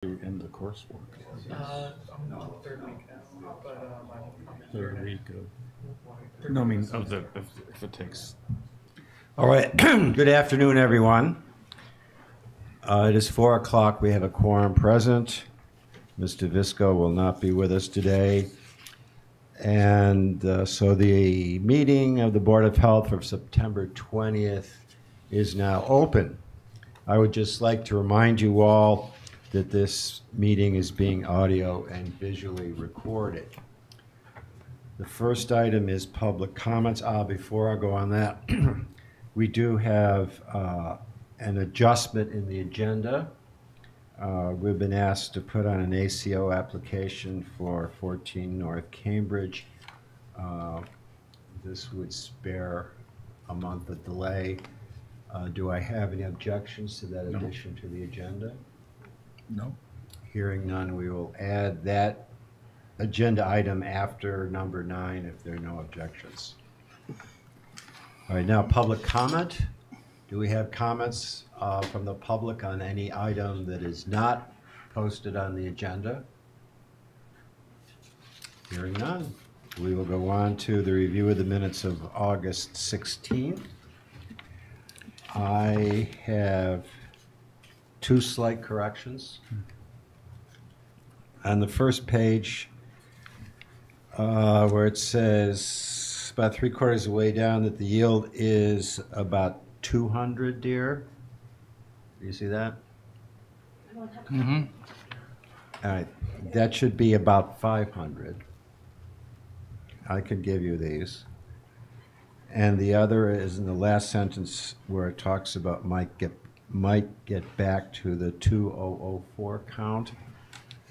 In the coursework? I'm on the third week now, but I'm Third week of, no, I mean, of the, if it takes. All right. Good afternoon, everyone. It is 4 o'clock. We have a quorum present. Mr. Visco will not be with us today. And so the meeting of the Board of Health for September 20th is now open. I would just like to remind you all that this meeting is being audio and visually recorded. The first item is public comments. Before I go on that, we do have an adjustment in the agenda. We've been asked to put on an ACO application for 14 North Cambridge. This would spare a month of delay. Do I have any objections to that addition to the agenda? No. Hearing none, we will add that agenda item after number 9 if there are no objections. All right, now public comment. Do we have comments from the public on any item that is not posted on the agenda? Hearing none, we will go on to the review of the minutes of August 16th. I have 2 slight corrections. On the first page, where it says about 3/4 of the way down that the yield is about 200 deer. Do you see that? Mm-hmm. All right, that should be about 500. I could give you these. And the other is in the last sentence where it talks about might get back to the 2004 count.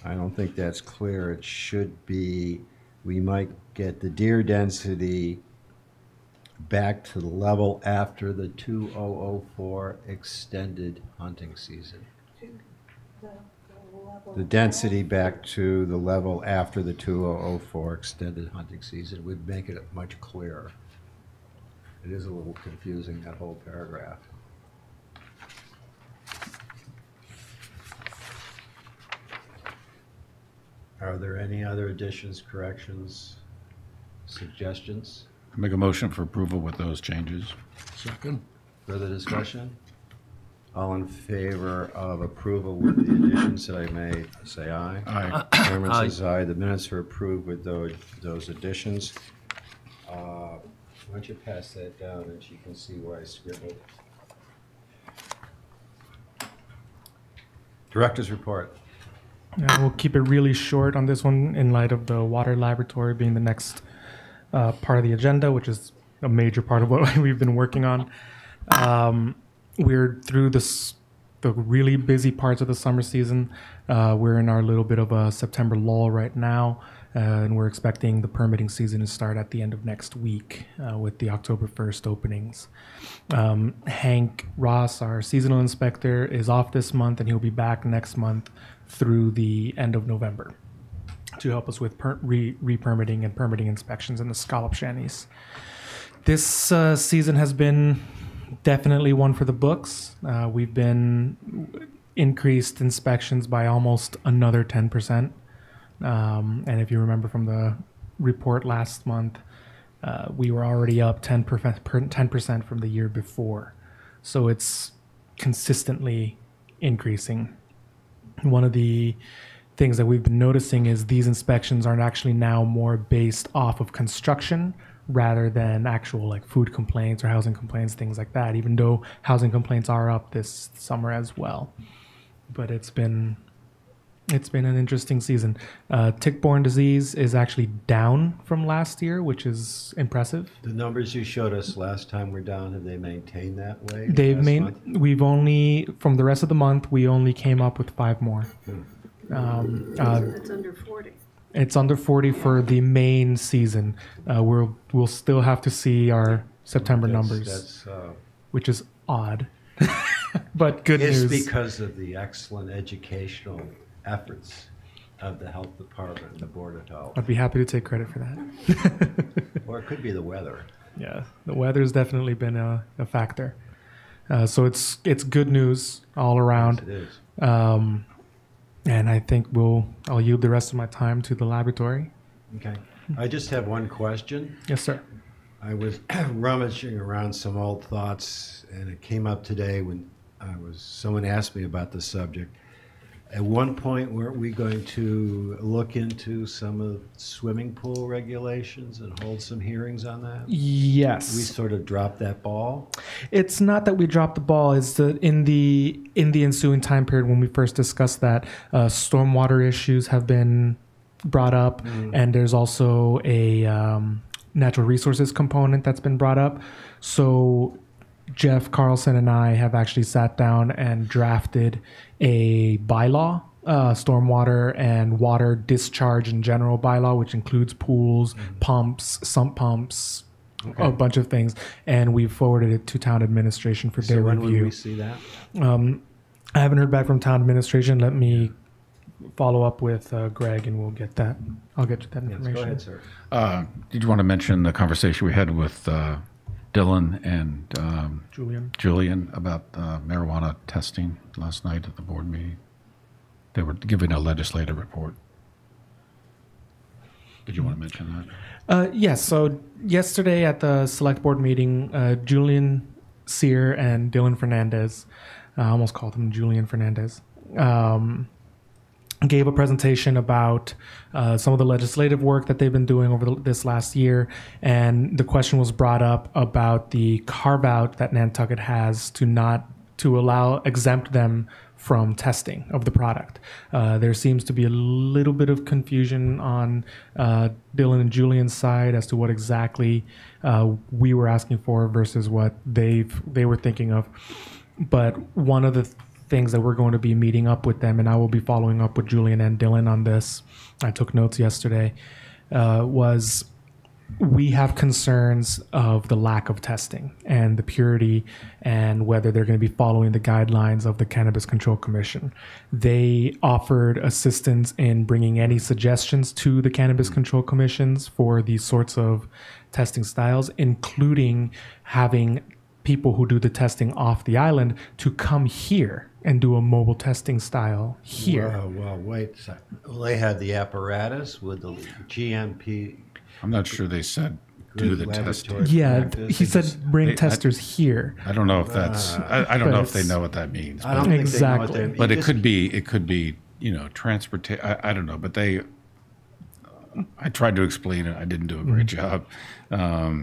I don't think that's clear. It should be we might get the deer density back to the level after the 2004 extended hunting season. The density back to the level after the 2004 extended hunting season would make it much clearer. It is a little confusing, that whole paragraph. Are there any other additions, corrections, suggestions? I make a motion for approval with those changes. Second. Further discussion? All in favor of approval with the additions that I made, say aye. Aye. Chairman says aye. The minutes are approved with those additions. Why don't you pass that down and you can see where I scribbled. Director's report. We'll keep it really short on this one in light of the water laboratory being the next part of the agenda, which is a major part of what we've been working on. We're through the really busy parts of the summer season. We're in our little bit of a September lull right now, and we're expecting the permitting season to start at the end of next week with the October 1st openings. Hank Ross, our seasonal inspector, is off this month, and he'll be back next month through the end of November to help us with re-permitting and permitting inspections in the scallop shanties. This season has been definitely one for the books. We've been increased inspections by almost another 10%. And if you remember from the report last month, we were already up 10% from the year before. So it's consistently increasing. One of the things that we've been noticing is these inspections are actually now more based off of construction rather than actual like food complaints or housing complaints, things like that, even though housing complaints are up this summer as well. But it's been an interesting season. Tick-borne disease is actually down from last year, which is impressive. The numbers you showed us last time were down. Have they maintained that way? We've only, from the rest of the month, we only came up with 5 more. It's under 40. It's under 40 for the main season. We'll still have to see our September numbers, which is odd, but good news. It's because of the excellent educational efforts of the health department and the Board of Health. I'd be happy to take credit for that. Or it could be the weather. Yeah, the weather's definitely been a factor. So it's good news all around. Yes, it is. And I think I'll yield the rest of my time to the laboratory. Okay. I just have one question. Yes, sir. I was rummaging around some old thoughts, and it came up today when someone asked me about the subject. At one point, weren't we going to look into some of swimming pool regulations and hold some hearings on that? Yes. We sort of dropped that ball. It's not that we dropped the ball. It's that in the ensuing time period when we first discussed that, stormwater issues have been brought up, and there's also a natural resources component that's been brought up. So Jeff Carlson and I have actually sat down and drafted a bylaw, stormwater and water discharge in general bylaw, which includes pools, pumps, sump pumps, a bunch of things. And we've forwarded it to town administration for their when review. will we see that? I haven't heard back from town administration. Let me follow up with Greg, and we'll get that. I'll get you that Yes, information. go ahead, sir. Did you want to mention the conversation we had with Dylan and Julian about marijuana testing last night at the board meeting? They were giving a legislative report. Did you want to mention that? Yes. So yesterday at the select board meeting, Julian Sear and Dylan Fernandez, I almost called him Julian Fernandez, gave a presentation about some of the legislative work that they've been doing over this last year. And the question was brought up about the carve out that Nantucket has to exempt them from testing of the product. There seems to be a little bit of confusion on Dylan and Julian's side as to what exactly we were asking for versus what they were thinking of. But one of the things that we're going to be meeting up with them, and I will be following up with Julian and Dylan on this, I took notes yesterday, was we have concerns of the lack of testing and the purity and whether they're going to be following the guidelines of the Cannabis Control Commission. They offered assistance in bringing any suggestions to the Cannabis Control Commissions for these sorts of testing styles, including having people who do the testing off the island to come here and do a mobile testing style here. Well, wait a second. Well, they had the apparatus with the GMP. I'm not sure they said do the testing. Yeah, he said bring testers here. I don't know if that's. I don't know if they know what that means. I don't think Exactly. they know what they But it could be, transportation. I don't know, but I tried to explain it. I didn't do a great job, but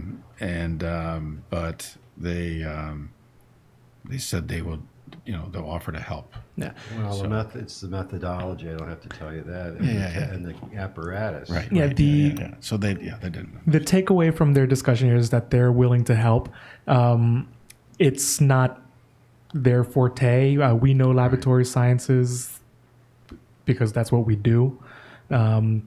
they said they will, they'll offer to help. Yeah. Well, it's the methodology. I don't have to tell you that. And the apparatus. Right. Yeah. So they didn't. The takeaway from their discussion here is that they're willing to help. It's not their forte. We know laboratory sciences because that's what we do. I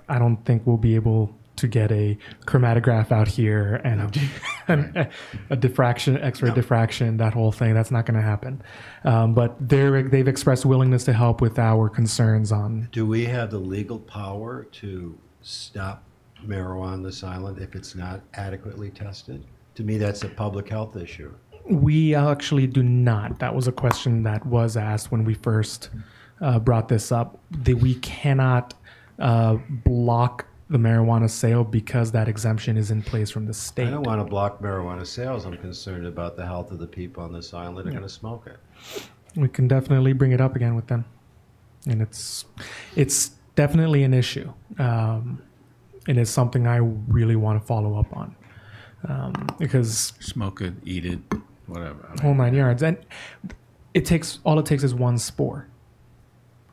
don't think we'll be able to get a chromatograph out here and a diffraction, X-ray diffraction, that whole thing. That's not going to happen. But they've expressed willingness to help with our concerns on. Do we have the legal power to stop marijuana on this island if it's not adequately tested? To me, that's a public health issue. We actually do not. That was a question that was asked when we first brought this up. We cannot block the marijuana sale because that exemption is in place from the state. I don't want to block marijuana sales. I'm concerned about the health of the people on this island that are going to smoke it. We can definitely bring it up again with them, and it's definitely an issue. It is something I really want to follow up on because Smoke it, eat it, whatever. whole 9 yards, and all it takes is one spore.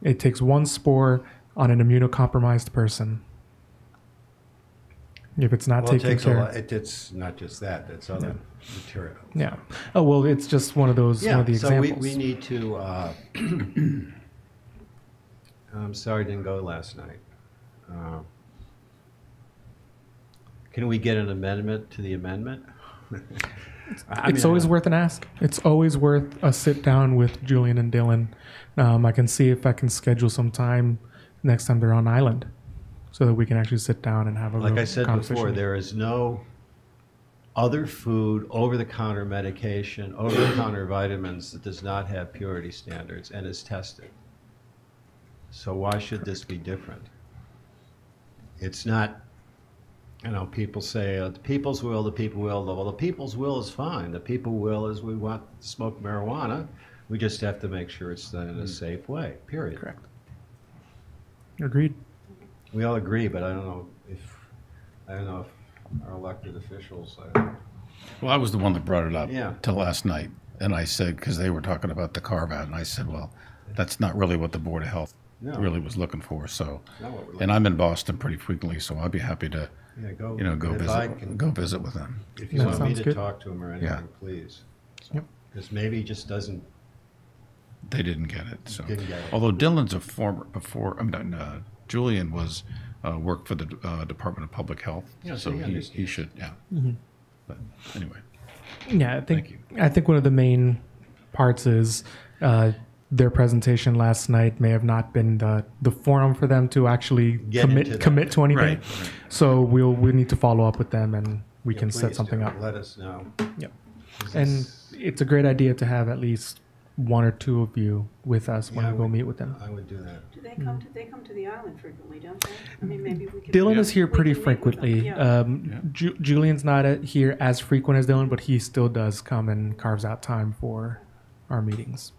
It takes one spore on an immunocompromised person. If it's not taken care of. It's not just that. It's other material. Yeah. Oh, well, it's just one of those, one of the so examples. we need to, I'm sorry I didn't go last night. Can we get an amendment to the amendment? It's always worth an ask. It's always worth a sit down with Julian and Dylan. I can see if I can schedule some time next time they're on island, so that we can actually sit down and have a Like I said conversation. before, there is no other food, over-the-counter medication, over-the-counter vitamins that does not have purity standards and is tested. So why should this be different? It's not, people say, the people's will, the people will. Well, the people's will is fine. The people will is we want to smoke marijuana. We just have to make sure it's done in a safe way, period. Correct. Agreed. We all agree, but I don't know if our elected officials. Well, I was the one that brought it up Yeah. till last night, and I said, because they were talking about the carve-out, and I said, well, that's not really what the Board of Health No. really was looking for. So, Not what we're looking and I'm in Boston pretty frequently, so I'd be happy to, go. go visit with them. If you That want me sounds to good. talk to him or anything, Yeah. please. Yep. Because maybe he just doesn't. They didn't get it. So, Didn't get it. although Dylan's a Julian was worked for the Department of Public Health, Yeah, so so he he understands. should, yeah. But anyway, Yeah, Thank you. I think one of the main parts is their presentation last night may have not been the forum for them to actually Get into that. commit to anything. Right. So we need to follow up with them, and we can set Please something do. up. Let us know. Yep. 'Cause And it's- it's a great idea to have at least one or two of you with us when Yeah, we go we- meet with them. I would do that. Do they come to, they come to the island frequently, don't they? I mean, maybe we could. Dylan is here we pretty can meet with them, frequently. yeah. Julian's not here as frequent as Dylan, but he still does come and carves out time for our meetings.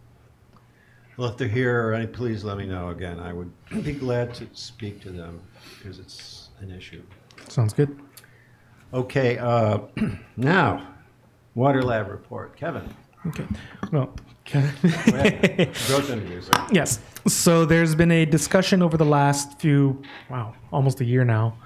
Well, if they're here, please let me know again. I would be glad to speak to them because it's an issue. Sounds good. Okay, now, water lab report. Kevin. Okay. Well, Go ahead. Growth interviews. yes. So there's been a discussion over the last almost a year now,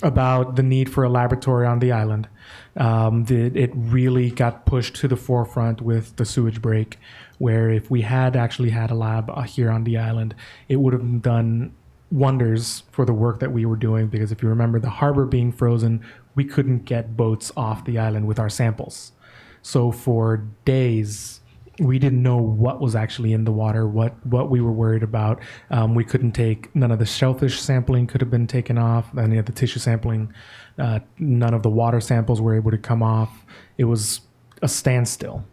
about the need for a laboratory on the island. It really got pushed to the forefront with the sewage break, where if we had actually had a lab here on the island, it would have done wonders for the work that we were doing. Because if you remember the harbor being frozen, we couldn't get boats off the island with our samples. So for days, we didn't know what was actually in the water, what we were worried about. We couldn't take, none of the shellfish sampling could have been taken off, any of the tissue sampling, none of the water samples were able to come off. It was a standstill.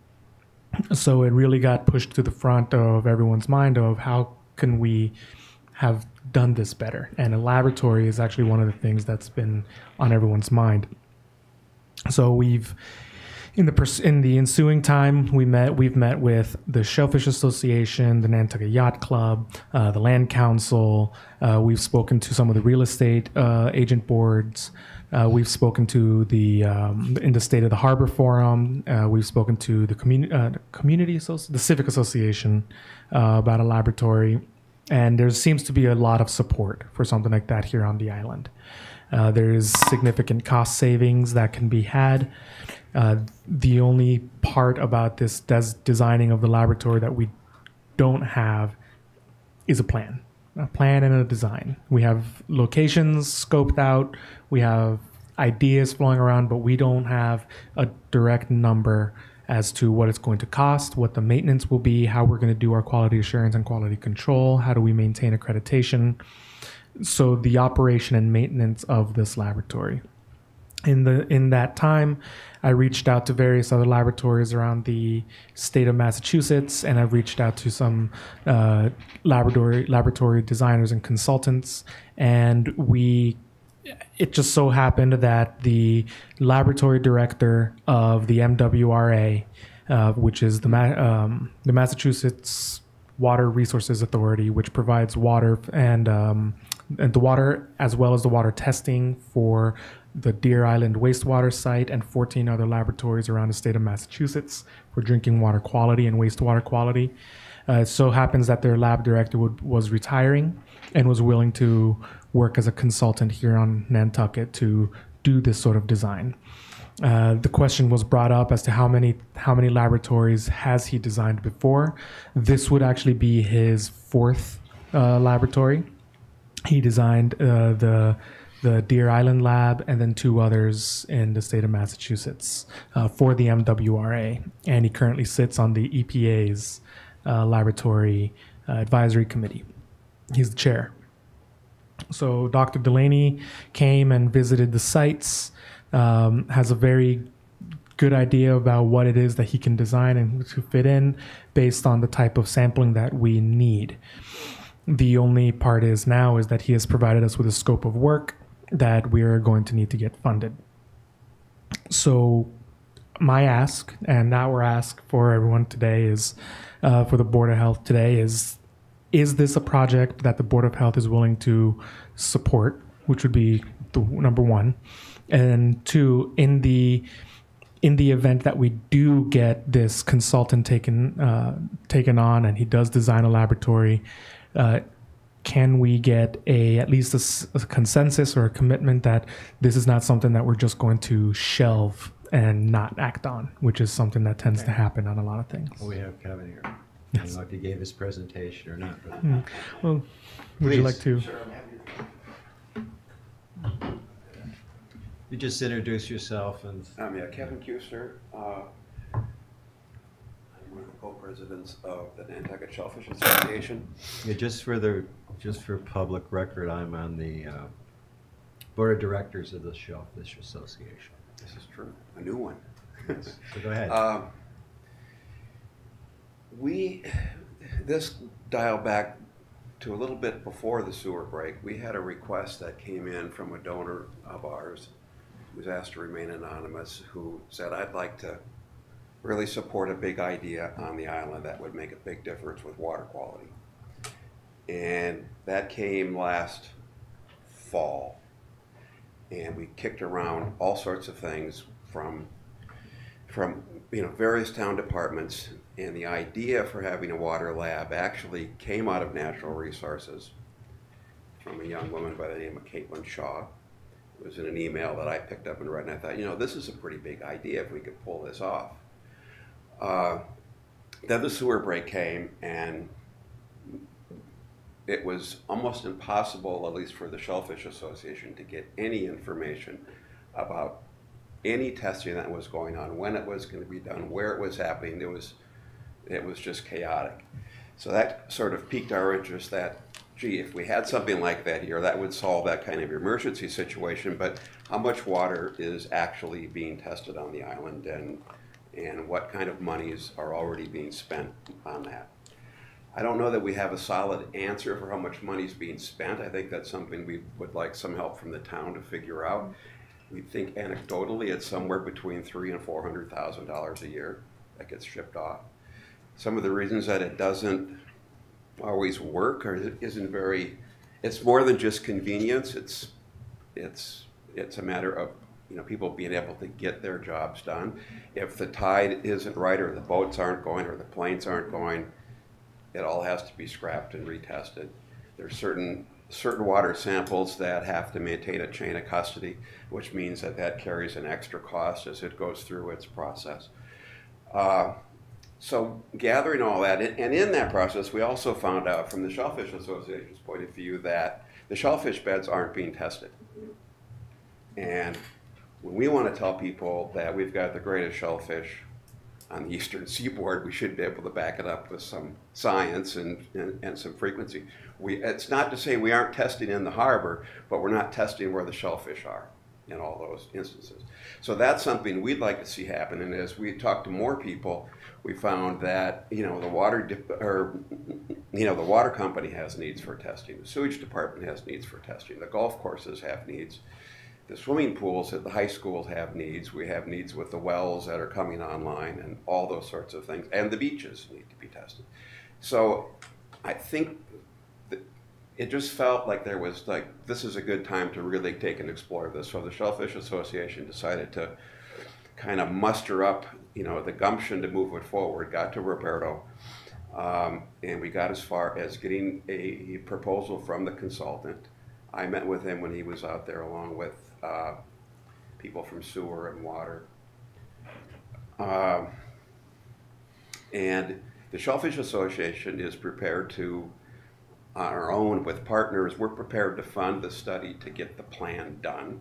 So it really got pushed to the front of everyone's mind of how can we have done this better? And a laboratory is actually one of the things that's been on everyone's mind. So in the ensuing time, we've met with the Shellfish Association, the Nantucket Yacht Club, the Land Council. We've spoken to some of the real estate agent boards. We've spoken to in the State of the Harbor Forum. We've spoken to the the Civic Association about a laboratory, and there seems to be a lot of support for something like that here on the island. There is significant cost savings that can be had. The only part about this designing of the laboratory that we don't have is a plan and a design. We have locations scoped out. We have ideas flowing around, but we don't have a direct number as to what it's going to cost, what the maintenance will be, how we're going to do our quality assurance and quality control, how do we maintain accreditation. So the operation and maintenance of this laboratory. In that time, I reached out to various other laboratories around the state of Massachusetts, and I've reached out to some laboratory designers and consultants. And it just so happened that the laboratory director of the MWRA, which is the Massachusetts Water Resources Authority, which provides water and the water as well as the water testing for the Deer Island wastewater site and 14 other laboratories around the state of Massachusetts for drinking water quality and wastewater quality. It so happens that their lab director was retiring and was willing to work as a consultant here on Nantucket to do this sort of design. The question was brought up as to how many laboratories has he designed before. This would actually be his fourth laboratory. He designed the Deer Island lab and then two others in the state of Massachusetts for the MWRA. And he currently sits on the EPA's laboratory advisory committee. He's the chair. So Dr. Delaney came and visited the sites, has a very good idea about what it is that he can design and to fit in based on the type of sampling that we need. The only part is now is that he has provided us with a scope of work that we are going to need to get funded. So my ask, and our ask for everyone today is, for the Board of Health today is this a project that the Board of Health is willing to support, which would be the number one. And two, in the event that we do get this consultant taken on and he does design a laboratory, can we get at least a consensus or a commitment that this is not something that we're just going to shelve and not act on, which is something that tends to happen on a lot of things. Well, we have Kevin here. I Yes. don't know if he gave his presentation or not. But Well, would you Please. like to? you just introduce yourself and Yeah, Kevin Kuster. I'm one of the co-presidents of the Nantucket Shellfish Association. yeah, just for public record, I'm on the board of directors of the Shellfish Association. This is true, a new one. So go ahead. This dial back to a little bit before the sewer break. We had a request that came in from a donor of ours who was asked to remain anonymous, who said, I'd like to really support a big idea on the island that would make a big difference with water quality. And that came last fall. And we kicked around all sorts of things from various town departments, and the idea for having a water lab actually came out of natural resources from a young woman by the name of Caitlin Shaw. It was in an email that I picked up and read, and I thought, this is a pretty big idea if we could pull this off. Then the sewer break came, and it was almost impossible, at least for the Shellfish Association, to get any information about any testing that was going on, when it was going to be done, where it was happening. It was just chaotic. So that sort of piqued our interest that, gee, if we had something like that here, that would solve that kind of emergency situation, but how much water is actually being tested on the island, and what kind of monies are already being spent on that? I don't know that we have a solid answer for how much money is being spent. I think that's something we would like some help from the town to figure out. We think anecdotally it's somewhere between $300,000 and $400,000 a year that gets shipped off. Some of the reasons that it doesn't always work or isn't very, it's more than just convenience. It's a matter of people being able to get their jobs done. If the tide isn't right, or the boats aren't going, or the planes aren't going, it all has to be scrapped and retested. There's certain water samples that have to maintain a chain of custody, which means that carries an extra cost as it goes through its process. So gathering all that, and in that process, we also found out from the Shellfish Association's point of view that the shellfish beds aren't being tested. And when we want to tell people that we've got the greatest shellfish on the eastern seaboard, we should be able to back it up with some science and some frequency. It's not to say we aren't testing in the harbor, but we're not testing where the shellfish are in all those instances. So that's something we'd like to see happen. And as we talk to more people, we found that the water company has needs for testing. The sewage department has needs for testing. The golf courses have needs. The swimming pools at the high schools have needs. We have needs with the wells that are coming online and all those sorts of things. And the beaches need to be tested. So I think that it just felt like there was this is a good time to really take and explore this. So the Shellfish Association decided to kind of muster up, the gumption to move it forward, got to Roberto, and we got as far as getting a proposal from the consultant. I met with him when he was out there along with people from sewer and water. And the Shellfish Association is prepared to, on our own with partners, we're prepared to fund the study to get the plan done.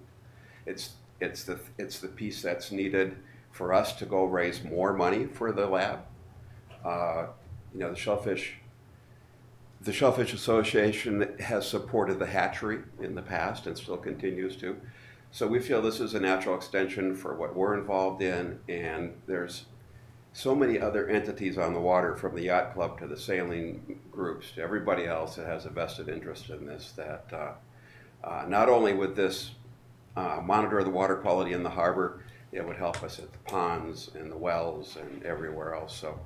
It's the piece that's needed for us to go raise more money for the lab. The Shellfish Association has supported the hatchery in the past and still continues to. So we feel this is a natural extension for what we're involved in, and there's so many other entities on the water, from the yacht club to the sailing groups to everybody else that has a vested interest in this, that not only would this monitor the water quality in the harbor, it would help us at the ponds and the wells and everywhere else. So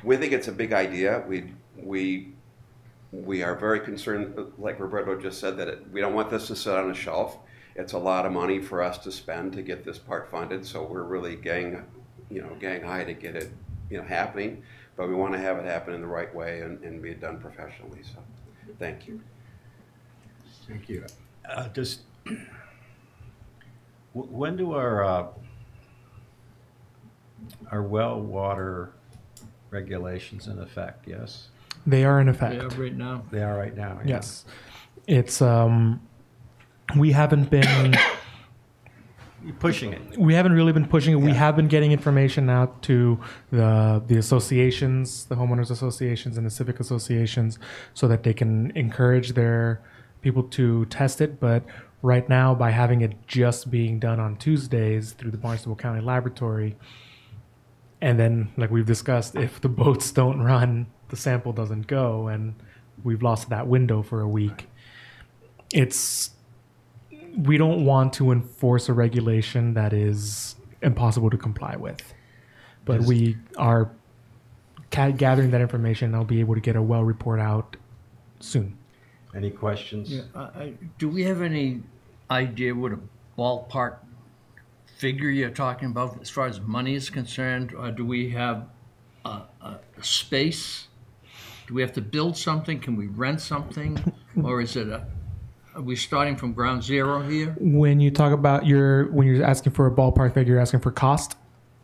we think it's a big idea. We are very concerned, like Roberto just said, that we don't want this to sit on a shelf. It's a lot of money for us to spend to get this part funded, so we're really gang high to get it, happening. But we want to have it happen in the right way and be done professionally. So, thank you. Thank you. When do our well water regulations in effect? Yes, They are in effect. Yeah, right now. they are right now. Yeah. Yes. It's we haven't been You're pushing it. we haven't really been pushing it. We Yeah. have been getting information out to the associations, the homeowners associations and the civic associations, so that they can encourage their people to test it. But right now, by having it just being done on Tuesdays through the Barnstable County Laboratory, and then, like we've discussed, if the boats don't run, the sample doesn't go, and we've lost that window for a week. We don't want to enforce a regulation that is impossible to comply with. But we are gathering that information. I'll be able to get a well report out soon. Any questions? Yeah, do we have any idea what a ballpark figure you're talking about as far as money is concerned? Or do we have a space? Do we have to build something? Can we rent something? Or is it are we starting from ground zero here? When you talk about when you're asking for a ballpark figure, you're asking for cost?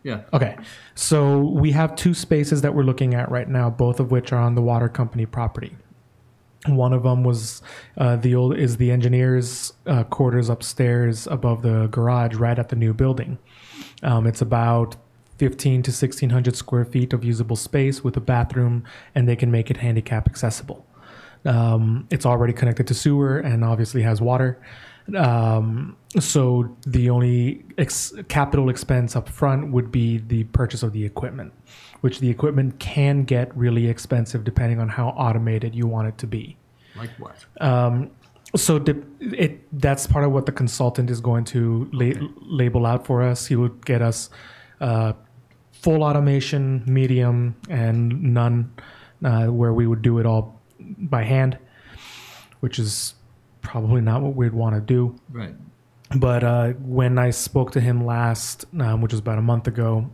Yeah. Okay. So we have two spaces that we're looking at right now, both of which are on the water company property. One of them was the engineer's quarters upstairs above the garage, right at the new building. It's about 1,500 to 1,600 square feet of usable space with a bathroom, and they can make it handicap accessible. It's already connected to sewer and obviously has water. So the only capital expense up front would be the purchase of the equipment, which the equipment can get really expensive depending on how automated you want it to be. Like what? So that's part of what the consultant is going to label out for us. He will get us full automation, medium, and none, where we would do it all by hand, which is probably not what we'd want to do. Right. But when I spoke to him last, which was about a month ago,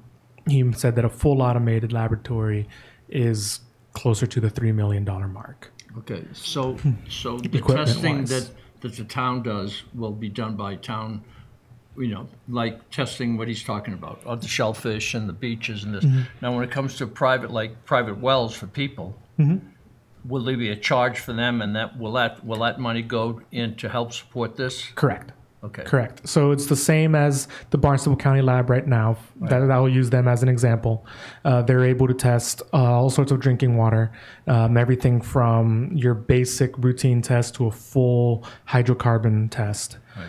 he said that a full automated laboratory is closer to the $3 million mark. Okay. So the Equipment testing wise. that the town does will be done by town, like testing what he's talking about, of the shellfish and the beaches and this. Now, when it comes to private wells for people, will there be a charge for them, and will that money go in to help support this? Correct. Okay. Correct. So it's the same as the Barnstable County lab right now. Right. That I'll use them as an example. They're able to test all sorts of drinking water, everything from your basic routine test to a full hydrocarbon test. Right.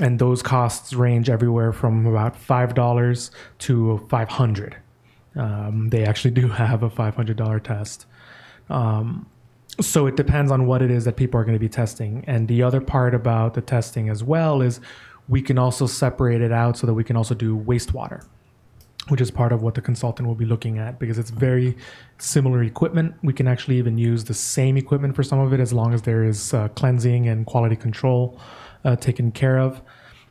And those costs range everywhere from about $5 to $500. They actually do have a $500 test. So it depends on what it is that people are going to be testing. And the other part about the testing as well is we can also separate it out so that we can also do wastewater, which is part of what the consultant will be looking at, because it's very similar equipment. We can actually even use the same equipment for some of it, as long as there is cleansing and quality control taken care of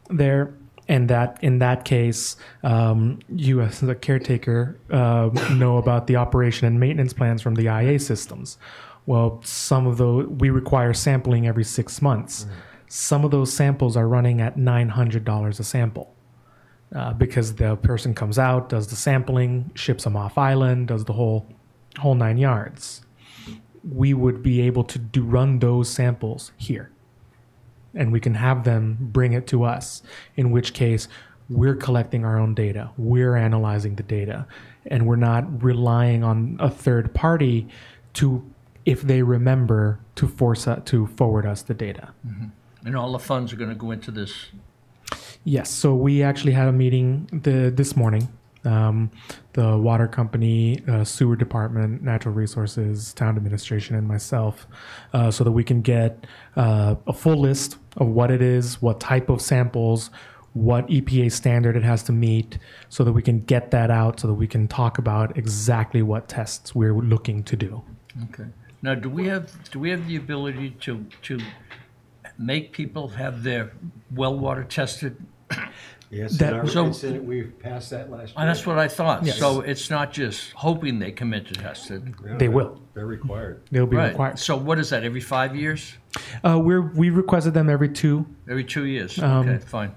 there. And that in that case, you as the caretaker know about the operation and maintenance plans from the IA systems. Well, some of those, we require sampling every 6 months. Some of those samples are running at $900 a sample because the person comes out, does the sampling, ships them off island, does the whole 9 yards. We would be able to run those samples here, and we can have them bring it to us, in which case we're collecting our own data, we're analyzing the data, and we're not relying on a third party to, if they remember, to forward us the data. And all the funds are going to go into this. Yes. So we actually had a meeting this morning the water company, sewer department, natural resources, town administration, and myself, so that we can get a full list of what it is, what type of samples, what EPA standard it has to meet, so that we can get that out, so that we can talk about exactly what tests we're looking to do. Okay. Now, do we have the ability to make people have their well water tested? Yes, we've passed that last year. That's what I thought. Yes. So it's not just hoping they come into tested. Yeah, They will. They're required. They'll be Right. required. So what is that? Every 5 years? We requested them every 2. Every 2 years? Okay, fine.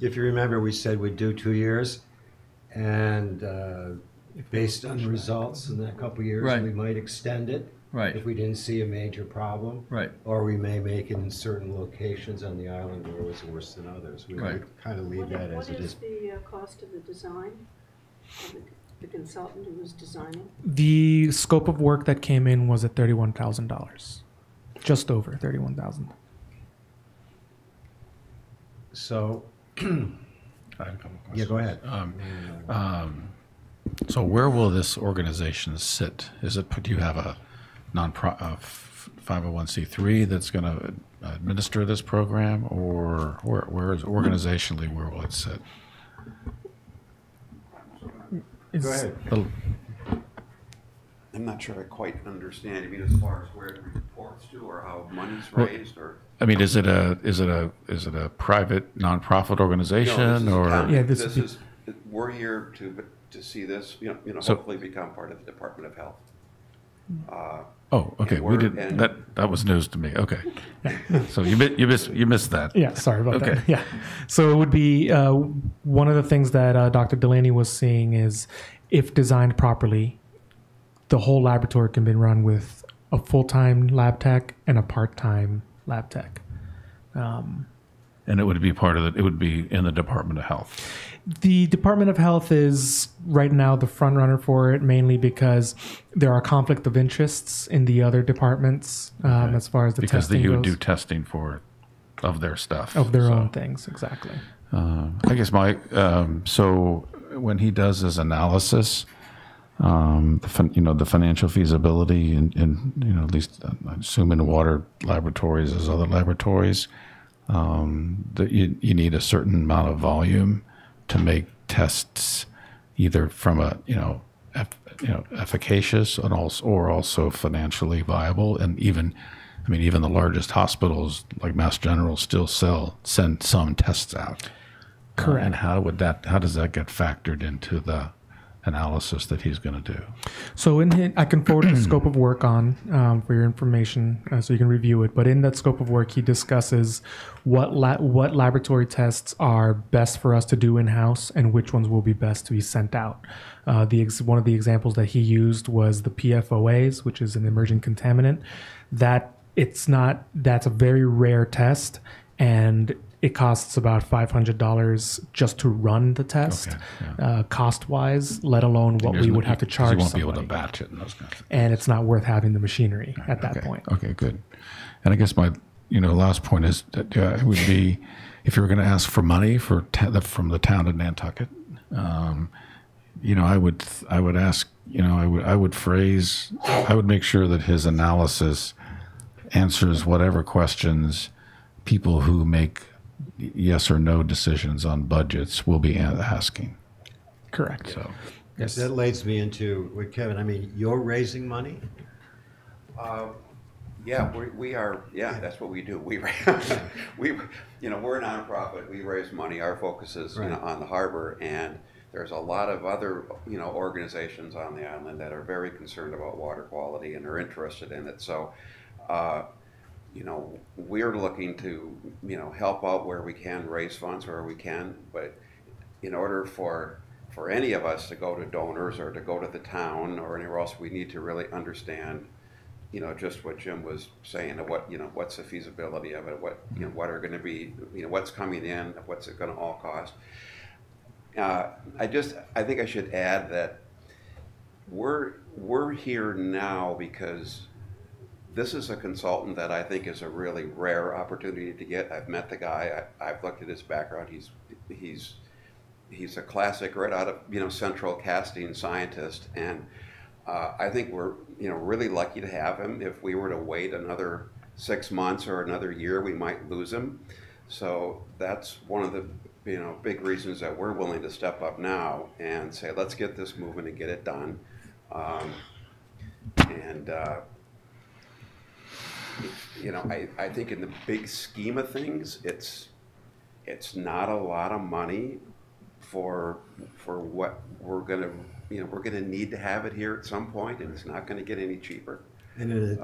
If you remember, we said we'd do 2 years, and based on the results in that couple of years, Right. we might extend it. Right. If we didn't see a major problem. Right. Or we may make it in certain locations on the island where it was worse than others. We Right. would kind of leave that as What it is is. the cost of the design of the consultant who was designing? The scope of work that came in was at $31,000, just over 31,000. So, I had a couple questions. yeah, go ahead. So where will this organization sit? Do you have a 501c3 that's going to administer this program, or where is organizationally, where will it sit? Go ahead. Little- I'm not sure I quite understand. You mean as far as where it reports to, or how money's raised, or? I mean, is it a private nonprofit organization, No, or Yeah, this this is, we're here to see this, So- hopefully become part of the Department of Health. oh, okay, and we we're- didn't and- that was news to me. Okay, so you missed that. Yeah, sorry about Okay. that. Yeah. So it would be one of the things that Dr. Delaney was saying is if designed properly, the whole laboratory can be run with a full-time lab tech and a part-time lab tech. And it would be part of it. It would be in the Department of Health. The Department of Health is right now the front runner for it, mainly because there are conflict of interests in the other departments as far as the Because testing you would goes. do testing of their stuff. Of their So, own things, exactly. I guess so when he does his analysis, the financial feasibility in at least I assume in water laboratories as other laboratories, that you need a certain amount of volume to make tests either from a efficacious and also financially viable, and even the largest hospitals like Mass General still send some tests out. Correct. And how does that get factored into the analysis that he's going to do? So I can forward the scope of work on for your information so you can review it. But in that scope of work, he discusses what laboratory tests are best for us to do in-house and which ones will be best to be sent out. One of the examples that he used was the PFOAs, which is an emerging contaminant. That's a very rare test, and it costs about $500 just to run the test, Okay, yeah. cost-wise, let alone what we would have to charge You won't somebody. be able to batch it and those kinds of things. And it's not worth having the machinery at that Okay. point. Okay, good. And I guess my last point is that it would be, if you were going to ask for money from the town of Nantucket, I would ask, I would make sure that his analysis answers whatever questions people who make yes or no decisions on budgets will be asking. Correct. So, Yes, that leads me into, with Kevin, you're raising money? Yeah, we are. Yeah, that's what we do. We're a nonprofit. We raise money. Our focus is Right. on the harbor, and there's a lot of other organizations on the island that are very concerned about water quality and are interested in it. So, we're looking to help out where we can, raise funds where we can, but in order for any of us to go to donors or to go to the town or anywhere else, we need to really understand just what Jim was saying, of what's the feasibility of it, what are going to be, what's coming in, what's it going to all cost. I think I should add that we're here now because this is a consultant that I think is a really rare opportunity to get. I've met the guy. I've looked at his background. He's he's a classic right out of, central casting scientist. And I think we're, really lucky to have him. If we were to wait another 6 months or another year, we might lose him. So that's one of the, big reasons that we're willing to step up now and say, let's get this moving and get it done. I think in the big scheme of things, it's not a lot of money for what we're gonna need to have it here at some point, and it's not gonna get any cheaper. And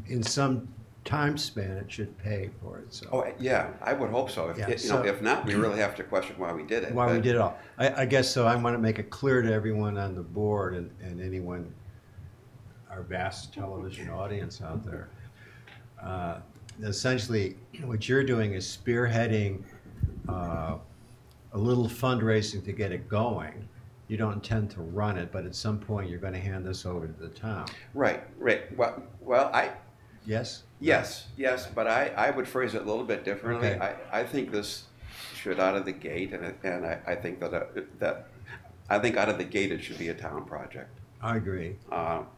in some time span, it should pay for itself. Oh yeah, I would hope so. If not, we really have to question why we did it. Why we did it all. I guess so. I want to make it clear to everyone on the board and anyone, our vast television audience out there. Essentially, what you're doing is spearheading a little fundraising to get it going. You don't intend to run it, but at some point you're going to hand this over to the town. Right. Well, Yes? Yes, but I would phrase it a little bit differently. Okay. I think this should out of the gate, and I think that I think out of the gate it should be a town project. I agree.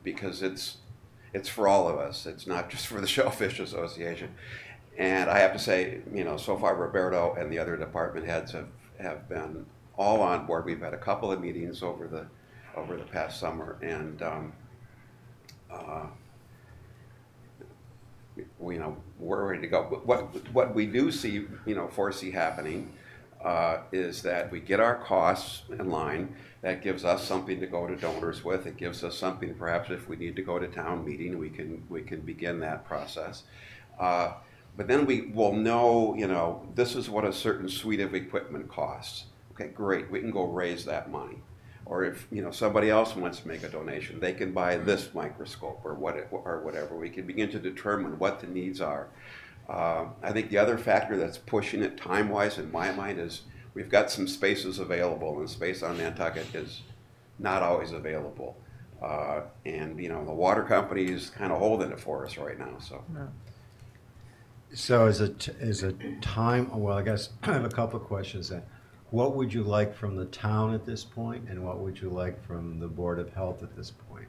Because it's for all of us. It's not just for the Shellfish Association. And I have to say, so far Roberto and the other department heads have been all on board. We've had a couple of meetings over the past summer, and we're ready to go. What we do see, foresee happening is that we get our costs in line. That gives us something to go to donors with. It gives us something, perhaps, if we need to go to town meeting, we can begin that process. But then we will know, this is what a certain suite of equipment costs. Okay, great. We can go raise that money. Or if somebody else wants to make a donation, they can buy this microscope or whatever. We can begin to determine what the needs are. I think the other factor that's pushing it time-wise in my mind is we've got some spaces available, and space on Nantucket is not always available. And the water company is kind of holding it for us right now. So. Yeah. So as a time, well, I guess I have a couple of questions then. What would you like from the town at this point, and what would you like from the Board of Health at this point?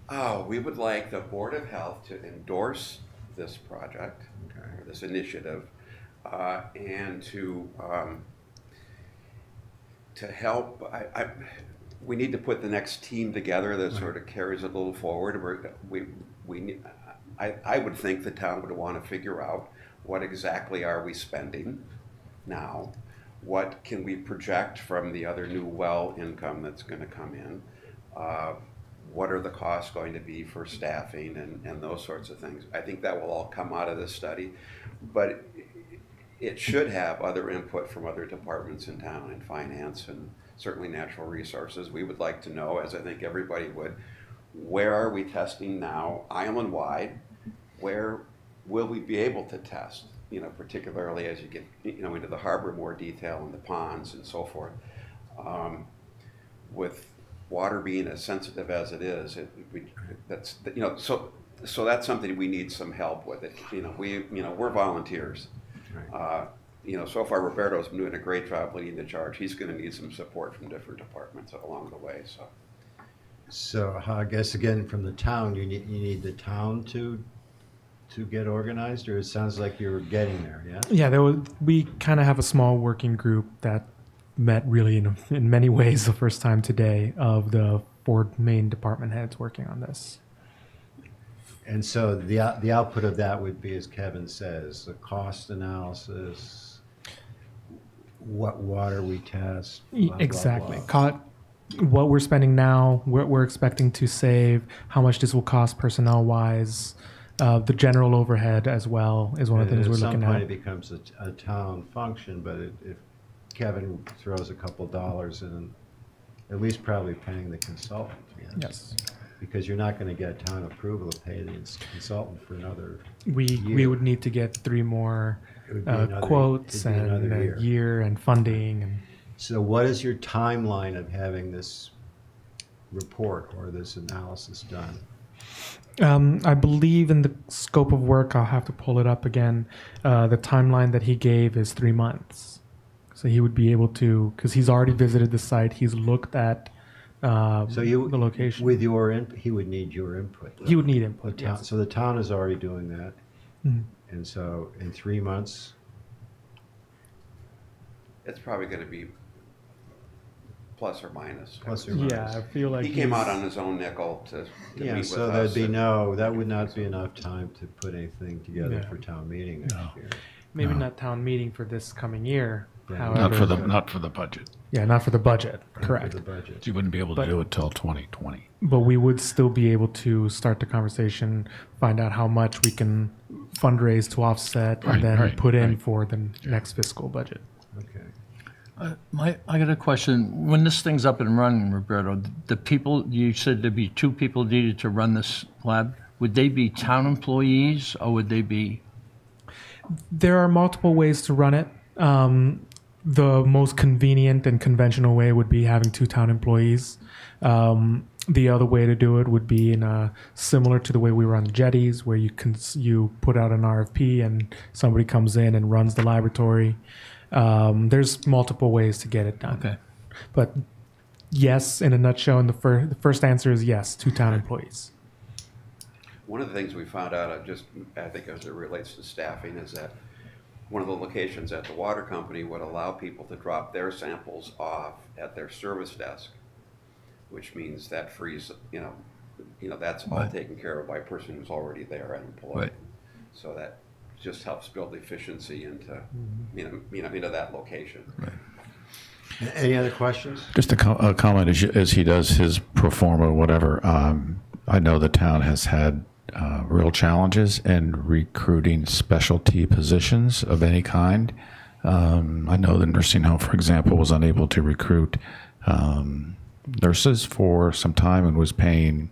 Oh, we would like the Board of Health to endorse this project, or this initiative, and to help. We need to put the next team together that sort of carries it a little forward. I would think the town would want to figure out what exactly are we spending now, what can we project from the other new well income that's going to come in, what are the costs going to be for staffing and those sorts of things. I think that will all come out of this study, but it should have other input from other departments in town, and finance and certainly natural resources. We would like to know, as I think everybody would, where are we testing now, island-wide? Where will we be able to test? Particularly as you get into the harbor more detail and the ponds and so forth. With water being as sensitive as it is, so that's something we need some help with. We're volunteers. Right. So far Roberto's been doing a great job leading the charge. He's going to need some support from different departments along the way. So I guess again from the town, you need the town to get organized, or it sounds like you're getting there, yeah? Yeah, we kind of have a small working group that met really in many ways the first time today, of the 4 main department heads working on this. And so the output of that would be, as Kevin says, the cost analysis, what water we test. Blah, exactly. blah, blah. What we're spending now, what we're expecting to save, how much this will cost personnel-wise. The general overhead as well is one of the things we're looking at. At some point at. it becomes a town function, but if Kevin throws a couple dollars in, at least probably paying the consultant. Yes. Because you're not going to get town approval to pay the consultant for another We year. would need to get 3 more It would be another- quotes it'd be and another a year and funding. And So what is your timeline of having this report or this analysis done? I believe in the scope of work, I'll have to pull it up again. The timeline that he gave is 3 months. So he would be able to, because he's already visited the site. He's looked at So you, the location. with your input, he would need your input. though. He would need The input. town, Yes. so the town is already doing that, Mhm. and so in 3 months, It's probably gonna be plus or minus. Plus or Yeah, I feel like He came out he's- on his own nickel to meet yeah, with so us. there'd be and- that would not be enough time to put anything together Yeah. for town meeting next No. year. maybe No. not town meeting for this coming year. Yeah. However, Not for the budget. yeah, not for the budget. For Correct. the budget. You wouldn't be able to But- do it till 2020. But we would still be able to start the conversation, find out how much we can fundraise to offset, Right, and then right, put in right. for the next fiscal budget. Okay. I got a question. When this thing's up and running, Roberto, the people, you said there'd be 2 people needed to run this lab. Would they be town employees or would they be? There are multiple ways to run it. The most convenient and conventional way would be having 2 town employees. The other way to do it would be similar to the way we run jetties, where you put out an RFP and somebody comes in and runs the laboratory. There's multiple ways to get it done. Okay. But yes, in a nutshell, the first answer is yes, 2 town employees. One of the things we found out, I think as it relates to staffing, is that one of the locations at the water company would allow people to drop their samples off at their service desk, which means that frees, that's all Right. taken care of by a person who's already there and employed. Right. So that just helps build efficiency into, into that location. Any other questions? Just a comment as he does his pro forma, whatever. I know the town has had real challenges in recruiting specialty positions of any kind. I know the nursing home, for example, was unable to recruit nurses for some time and was paying,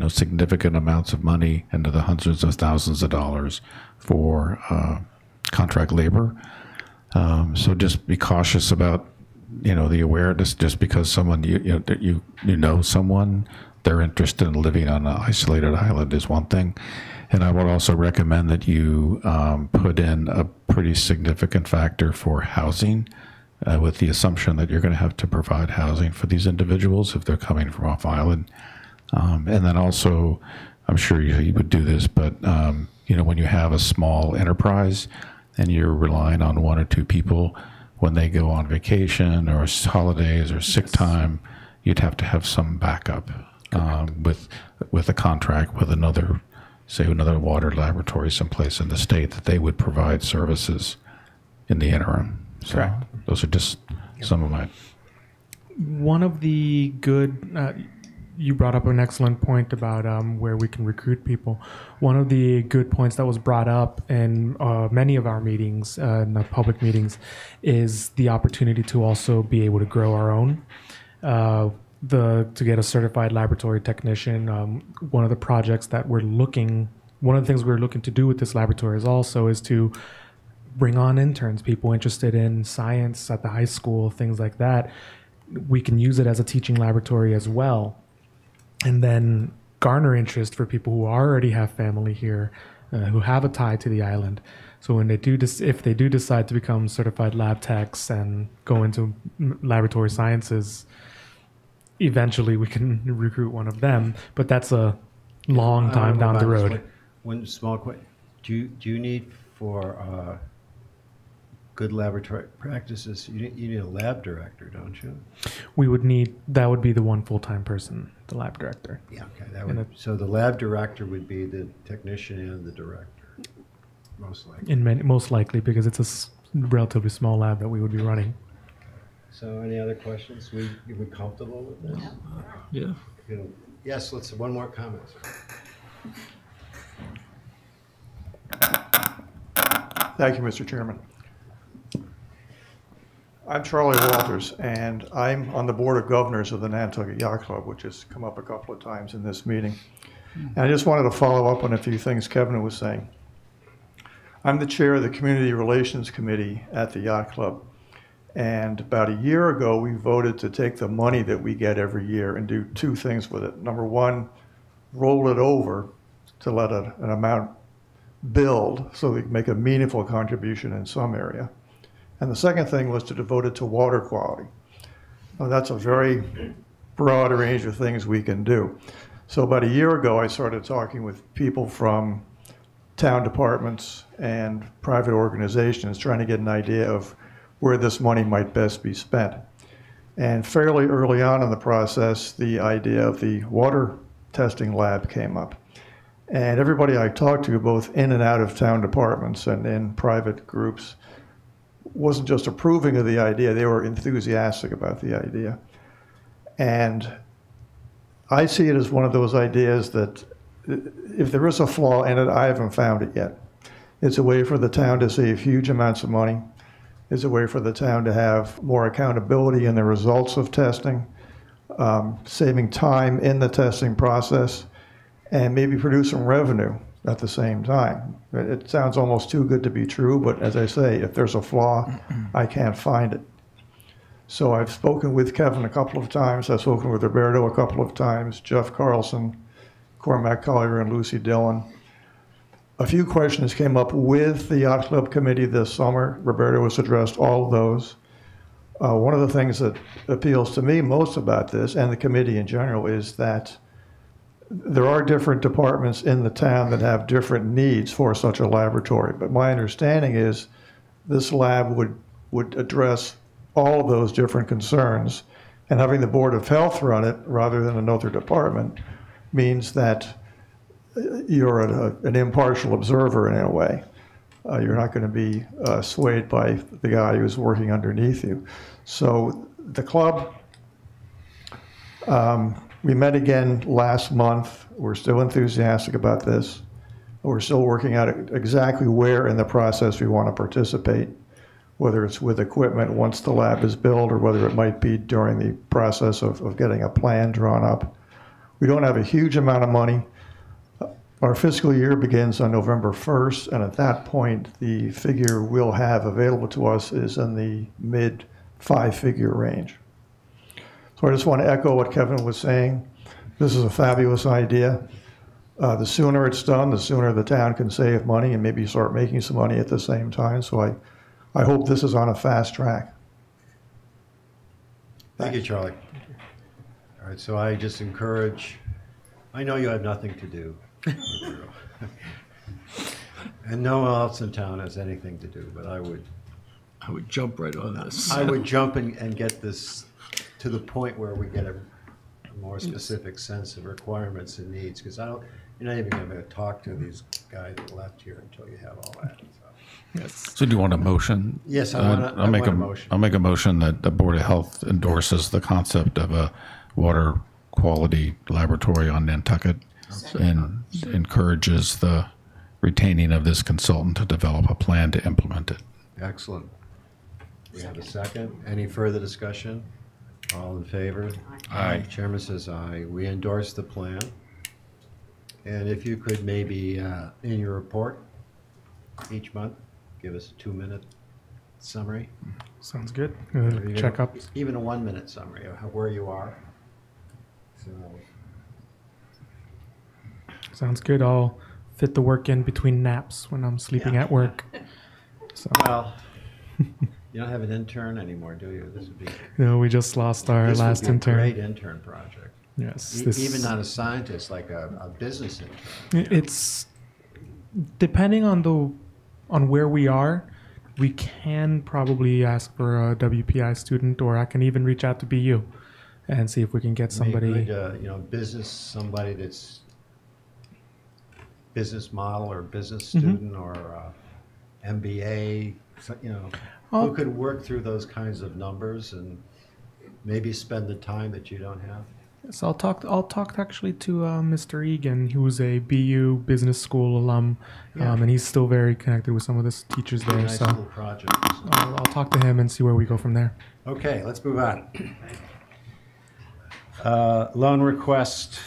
significant amounts of money into the hundreds of thousands of dollars for contract labor. So just be cautious about, the awareness. Just because someone you know someone, they're interested in living on an isolated island is one thing. And I would also recommend that you put in a pretty significant factor for housing, with the assumption that you're going to have to provide housing for these individuals if they're coming from off island. And then also, I'm sure you would do this, but when you have a small enterprise and you're relying on 1 or 2 people when they go on vacation or holidays or sick time, you'd have to have some backup with a contract with another water laboratory someplace in the state that they would provide services in the interim. So Correct. those are just some of my. One of the good, you brought up an excellent point about where we can recruit people. One of the good points that was brought up in many of our meetings, in the public meetings, is the opportunity to also be able to grow our own. To get a certified laboratory technician. One of the projects that one of the things we're looking to do with this laboratory is to bring on interns, people interested in science at the high school, things like that. We can use it as a teaching laboratory as well, and then garner interest for people who already have family here, who have a tie to the island. So when if they do decide to become certified lab techs and go into laboratory sciences, eventually we can recruit one of them. But that's a long time down the road. One small question. Do you need for good laboratory practices, you need a lab director, don't you? That would be the one full-time person, the lab director. Yeah. Okay. So the lab director would be the technician and the director, most likely. Most likely, because it's a relatively small lab that we would be running. So any other questions? You we comfortable with this? Yeah. Yes, one more comment. Thank you, Mr. Chairman. I'm Charlie Walters, and I'm on the Board of Governors of the Nantucket Yacht Club, which has come up a couple of times in this meeting. And I just wanted to follow up on a few things Kevin was saying. I'm the chair of the Community Relations Committee at the Yacht Club. And about a year ago, we voted to take the money that we get every year and do 2 things with it. Number one, roll it over to let an amount build so we can make a meaningful contribution in some area. And the second thing was to devote it to water quality. Now, that's a very broad range of things we can do. So about a year ago, I started talking with people from town departments and private organizations, trying to get an idea of where this money might best be spent. And fairly early on in the process, the idea of the water testing lab came up. And everybody I talked to, both in and out of town departments and in private groups, wasn't just approving of the idea, they were enthusiastic about the idea. And I see it as one of those ideas that if there is a flaw in it, I haven't found it yet. It's a way for the town to save huge amounts of money. It's a way for the town to have more accountability in the results of testing, saving time in the testing process, and maybe produce some revenue at the same time. It sounds almost too good to be true, but as I say, if there's a flaw, I can't find it. So I've spoken with Kevin a couple of times. I've spoken with Roberto a couple of times, Jeff Carlson, Cormac Collier, and Lucy Dillon. A few questions came up with the Yacht Club Committee this summer. Roberto has addressed all of those. One of the things that appeals to me most about this, and the committee in general, is that there are different departments in the town that have different needs for such a laboratory. But my understanding is this lab would address all of those different concerns. And having the Board of Health run it rather than another department means that you're an impartial observer in a way. You're not going to be swayed by the guy who's working underneath you. So the club, we met again last month. We're still enthusiastic about this. We're still working out exactly where in the process we want to participate, whether it's with equipment once the lab is built or whether it might be during the process of getting a plan drawn up. We don't have a huge amount of money. Our fiscal year begins on November 1st, and at that point, the figure we'll have available to us is in the mid five-figure range. So I just want to echo what Kevin was saying. This is a fabulous idea. The sooner it's done, the sooner the town can save money and maybe start making some money at the same time. So I hope this is on a fast track. Thank you, Charlie. All right, so I just encourage, I know you have nothing to do. And no one else in town has anything to do, but I would jump right on this. I would jump and get this to the point where we get a more specific sense of requirements and needs, because you're not even going to talk to these guys that left here until you have all that. So. Yes. So do you want a motion? Yes, I want a motion. I'll make a motion that the Board of Health endorses the concept of a water quality laboratory on Nantucket and encourages the retaining of this consultant to develop a plan to implement it. Excellent. We have a second. Any further discussion? All in favor? Aye. Chairman says aye. We endorse the plan. And if you could maybe, in your report each month, give us a 2-minute summary. Sounds good. Even- Check up. Even a 1-minute summary of where you are. So, Sounds good. I'll fit the work in between naps when I'm sleeping at work. So, well, you don't have an intern anymore, do you? This would be we just lost our this last would be intern. a great intern project. Yes, Even not a scientist, like a business intern. It's depending on where we are. We can probably ask for a WPI student, or I can even reach out to BU and see if we can get somebody. Maybe good, somebody that's business model or business student or MBA, who could work through those kinds of numbers and maybe spend the time that you don't have. So I'll talk actually to Mr. Egan, who's a BU Business School alum, and he's still very connected with some of the teachers there. Nice So little project. I'll talk to him and see where we go from there. Okay, let's move on. Loan request.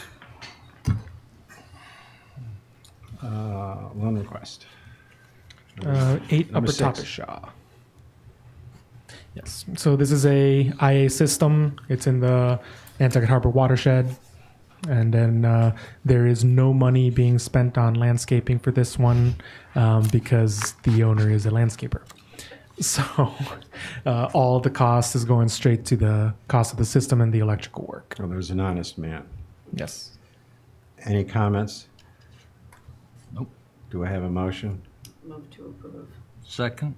Loan request. 8 Number Upper 6. Takasha. Yes. So this is a IA system. It's in the Nantucket Harbor watershed. And then there is no money being spent on landscaping for this one because the owner is a landscaper. So all the cost is going straight to the cost of the system and the electrical work. Well, there's an honest man. Yes. Any comments? Nope. Do I have a motion? Move to approve. Second?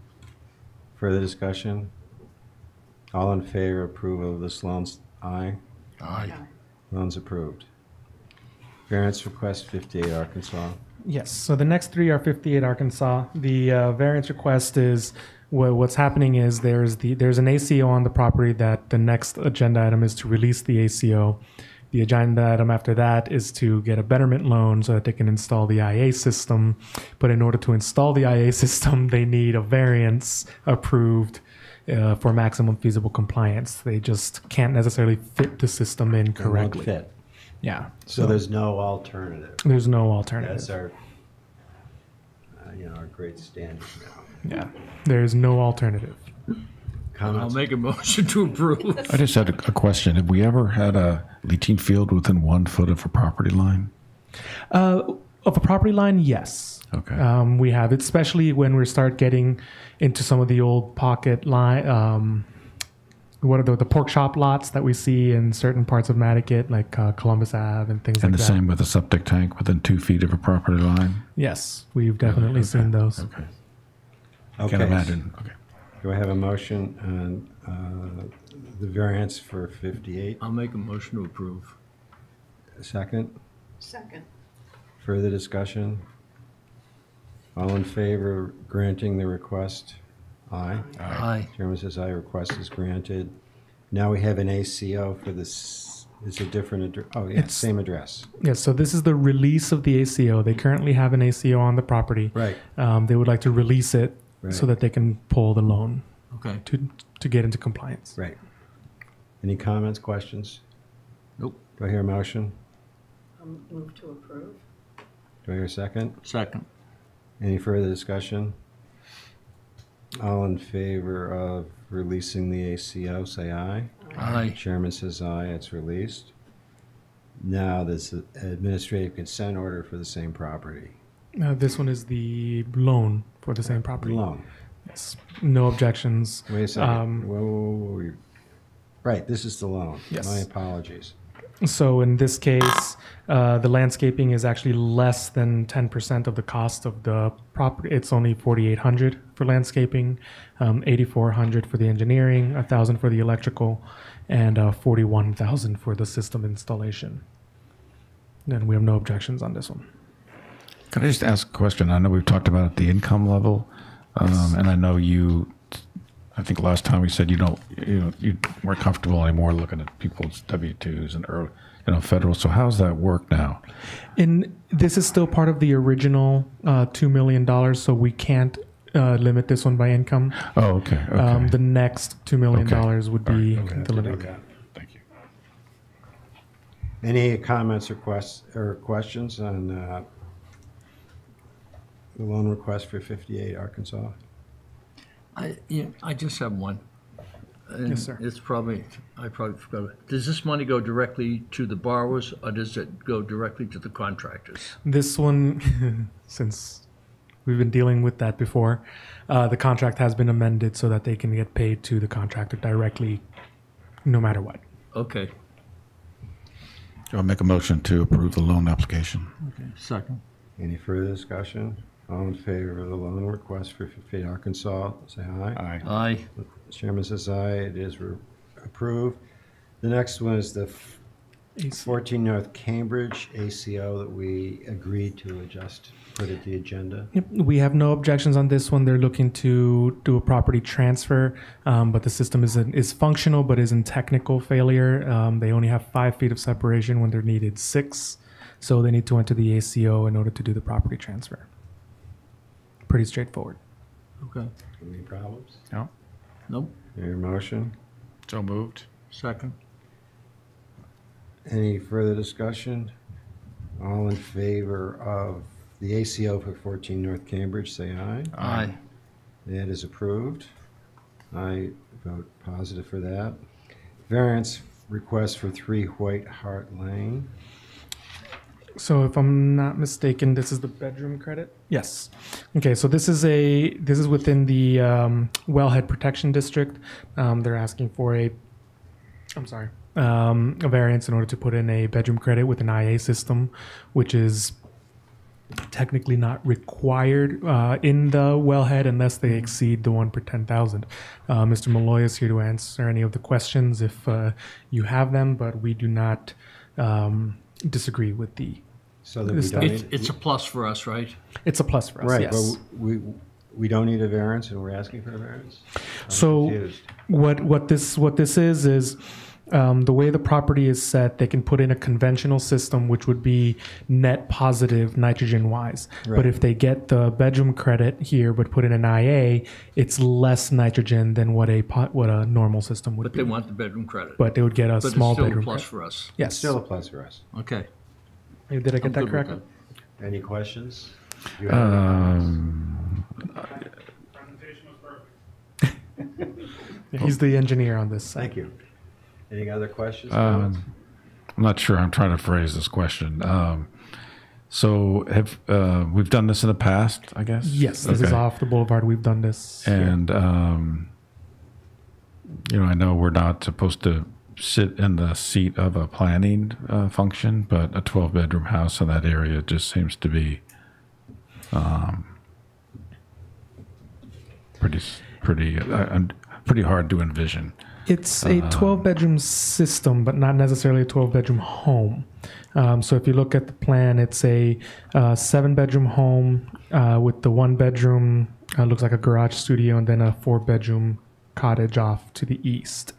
Further discussion? All in favor of approval of this loans? Aye. Aye. Loans approved. Variance request 58 Arkansas. Yes. So the next three are 58 Arkansas. The variance request is what's happening is there's an ACO on the property that the next agenda item is to release the ACO. The agenda item after that is to get a betterment loan so that they can install the IA system. But in order to install the IA system, they need a variance approved for maximum feasible compliance. They just can't necessarily fit the system in It won't correctly. fit. Yeah. So there's no alternative. There's no alternative. That's our, our great standard now. Yeah. There's no alternative. I'll Comments? make a motion to approve. I just had a question. Have we ever had a leaching field within 1 foot of a property line? Of a property line, yes. Okay. We have it, especially when we start getting into some of the old pocket line, what are the pork chop lots that we see in certain parts of Nantucket, like Columbus Ave and things And like the that. same with a septic tank within 2 feet of a property line? Yes, we've definitely seen those. Okay. Okay. Can't imagine. Okay. Do I have a motion on the variance for 58? I'll make a motion to approve. A second? Second. Further discussion? All in favor of granting the request? Aye. Aye. Chairman says aye, request is granted. Now we have an ACO for this, is it different address? Oh, yeah, It's- same address. Yes, so this is the release of the ACO. They currently have an ACO on the property. Right. They would like to release it Right. so that they can pull the loan Okay. to get into compliance. Right. Any comments, questions? Nope. Do I hear a motion? Move to approve. Do I hear a second? Second. Any further discussion? All in favor of releasing the ACO, say aye. Aye. Chairman says aye, it's released. Now, this administrative consent order for the same property. This one is the loan for the same property. Loan. Yes. No objections. Wait a second. Um, Whoa. Right, this is the loan. Yes. My apologies. So in this case, the landscaping is actually less than 10% of the cost of the property. It's only $4,800 for landscaping, $8,400 for the engineering, $1,000 for the electrical, and $41,000 for the system installation. And we have no objections on this one. Can I just ask a question? I know we've talked about the income level, and I know I think last time we said you weren't comfortable anymore looking at people's W-2s and federal. So how's that work now? And this is still part of the original $2 million, so we can't limit this one by income. Oh, okay. Okay. The next $2 million would be All right, okay. the limit. Okay. Thank you. Any comments or questions on the loan request for 58 Arkansas? I just have one. And Yes, sir. I probably forgot it. Does this money go directly to the borrowers or does it go directly to the contractors? This one, since we've been dealing with that before, the contract has been amended so that they can get paid to the contractor directly, no matter what. Okay. I'll make a motion to approve the loan application. Okay. Second. Any further discussion? All in favor of the loan request for 58 Arkansas, say aye. Aye. Aye. Chairman says aye, it is approved. The next one is the 14 North Cambridge ACO that we agreed to put at the agenda. Yep, we have no objections on this one. They're looking to do a property transfer, but the system is functional but is in technical failure. They only have 5 feet of separation when they're needed 6, so they need to enter the ACO in order to do the property transfer. Pretty straightforward. Okay. Any problems? No. Nope. Your motion? So moved. Second. Any further discussion? All in favor of the ACO for 14 North Cambridge, say aye. Aye. That is approved. I vote positive for that. Variance request for 3 White Hart Lane. So if I'm not mistaken, this is the bedroom credit? Yes. Okay, so this is within the wellhead protection district. They're asking for a variance in order to put in a bedroom credit with an IA system, which is technically not required in the wellhead unless they exceed the 1 per 10,000. Mr. Malloy is here to answer any of the questions if you have them, but we do not disagree with the. So that we don't need, It's a plus for us, right? It's a plus for us. right, Yes. but we don't need a variance, and we're asking for a variance? I'm So confused. what this is the way the property is set, they can put in a conventional system, which would be net positive nitrogen wise. Right. But if they get the bedroom credit here, but put in an IA, it's less nitrogen than what a normal system would But be. they want the bedroom credit. But they would get a But small it's still a bedroom plus credit. for us. Yes. It's still a plus for us. Okay. Did I get I'm that good with correct? that. Any questions? Do you have any comments? Yeah, he's the engineer on this side. Thank you. Any other questions? I'm not sure. I'm trying to phrase this question. So have we've done this in the past, I guess? Yes, this is Okay. off the boulevard. We've done this. here. And I know we're not supposed to sit in the seat of a planning function, but a 12-bedroom house in that area just seems to be pretty hard to envision. It's a 12-bedroom system, but not necessarily a 12-bedroom home. So if you look at the plan, it's a 7-bedroom home with the 1-bedroom, looks like a garage studio, and then a 4-bedroom cottage off to the east.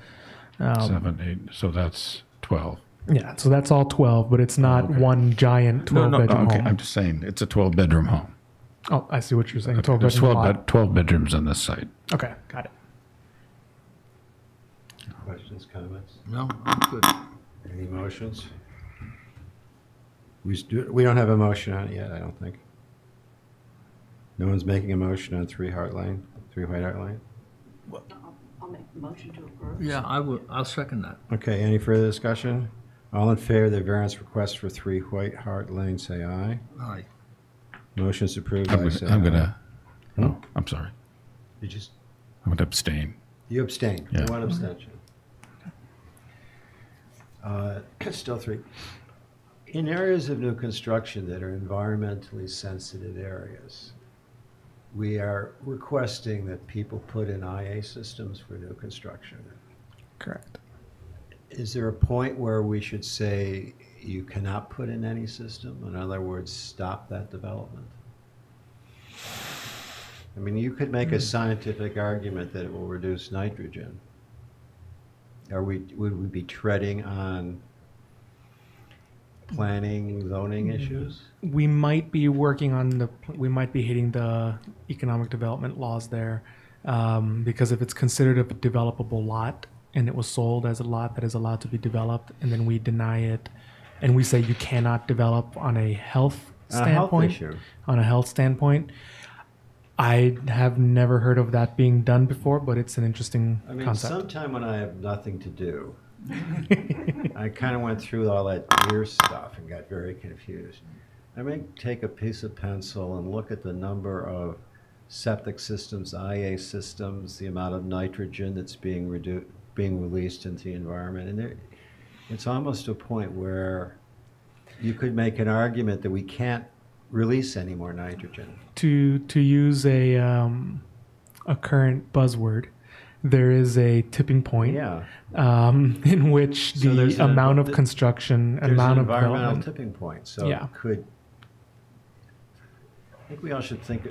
7, 8. So that's 12. Yeah, so that's all 12, but it's not one giant 12-bedroom okay. home. I'm just saying it's a 12-bedroom home. Oh, I see what you're saying. Okay, there's 12-bedroom 12 bedrooms on this site. Okay, got it. Questions, comments? No, I'm good. Any motions? We don't have a motion on it yet, I don't think. No one's making a motion on 3 White Hart Lane? I'll make the motion to approve. Yeah, I'll second that. Okay, any further discussion? All in favor of the variance request for 3 White Hart Lane, say aye. Aye. Motion's approved I'm by say gonna. aye. Oh, I'm sorry. I'm gonna abstain. You abstain. Yeah. One abstention. Still 3. In areas of new construction that are environmentally sensitive areas, we are requesting that people put in IA systems for new construction. Correct. Is there a point where we should say you cannot put in any system? In other words, stop that development? I mean, you could make a scientific argument that it will reduce nitrogen. Would we be treading on planning, zoning issues? We might be working on we might be hitting the economic development laws there, because if it's considered a developable lot and it was sold as a lot that is allowed to be developed, and then we deny it, and we say you cannot develop on a health standpoint, issue. on a health standpoint. I have never heard of that being done before, but it's an interesting I mean, concept. sometime when I have nothing to do, I kind of went through all that deer stuff and got very confused. I may take a piece of pencil and look at the number of septic systems, IA systems, the amount of nitrogen that's being released into the environment, and it's almost to a point where you could make an argument that we can't release any more nitrogen. To use a current buzzword, there is a tipping point, Yeah. in which So there's the an- amount of construction, There's amount an of environmental development. tipping point. So Yeah. I think we all should think,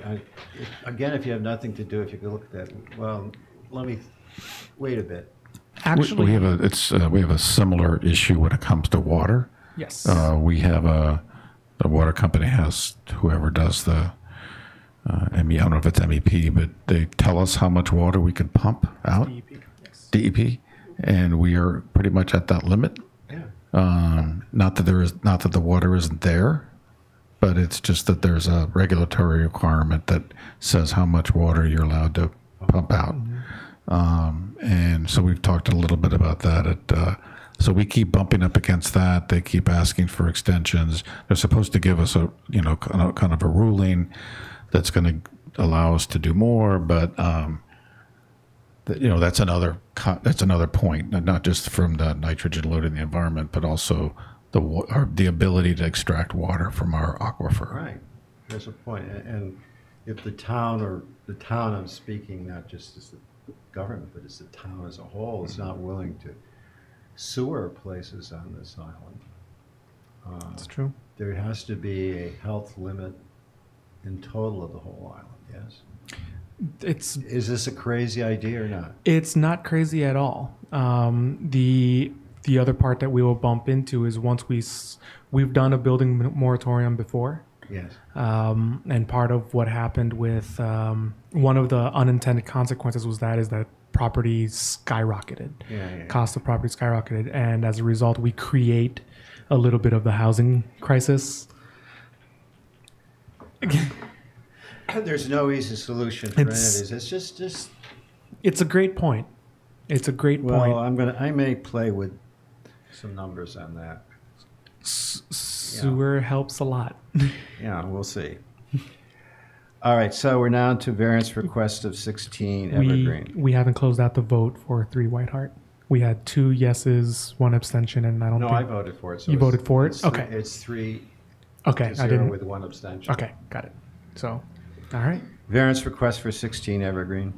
again, if you have nothing to do, if you could look at that, well, wait a bit. Actually, we have a similar issue when it comes to water. yes. We have the water company has whoever does the I don't know if it's MEP, but they tell us how much water we can pump out. DEP, yes. DEP, and we are pretty much at that limit. Yeah. Not that the water isn't there, but it's just that there's a regulatory requirement that says how much water you're allowed to pump out. And so we've talked a little bit about that at So we keep bumping up against that. They keep asking for extensions. They're supposed to give us a, kind of a ruling that's going to allow us to do more, but that's another point, not just from the nitrogen load in the environment, but also the ability to extract water from our aquifer. Right. There's a point. And if the town I'm speaking not just as the government, but as the town as a whole is not willing to sewer places on this island. That's true. There has to be a health limit in total of the whole island, yes? Is this a crazy idea or not? It's not crazy at all. The other part that we will bump into is once we've done a building moratorium before. Yes. And part of what happened with one of the unintended consequences is that property skyrocketed. Cost of property skyrocketed, and as a result, we create a little bit of the housing crisis. There's no easy solution for entities. It's just. It's a great point. It's a great point. Well, I may play with some numbers on that. Sewer helps a lot. Yeah, we'll see. All right, so we're now to variance request of 16 Evergreen. We haven't closed out the vote for 3 White Hart. We had 2 yeses, 1 abstention, and I don't think... No, I voted for it. So you voted for it? Okay. It's 3 to 0 with 1 abstention. Okay, got it. So, all right. Variance request for 16 Evergreen.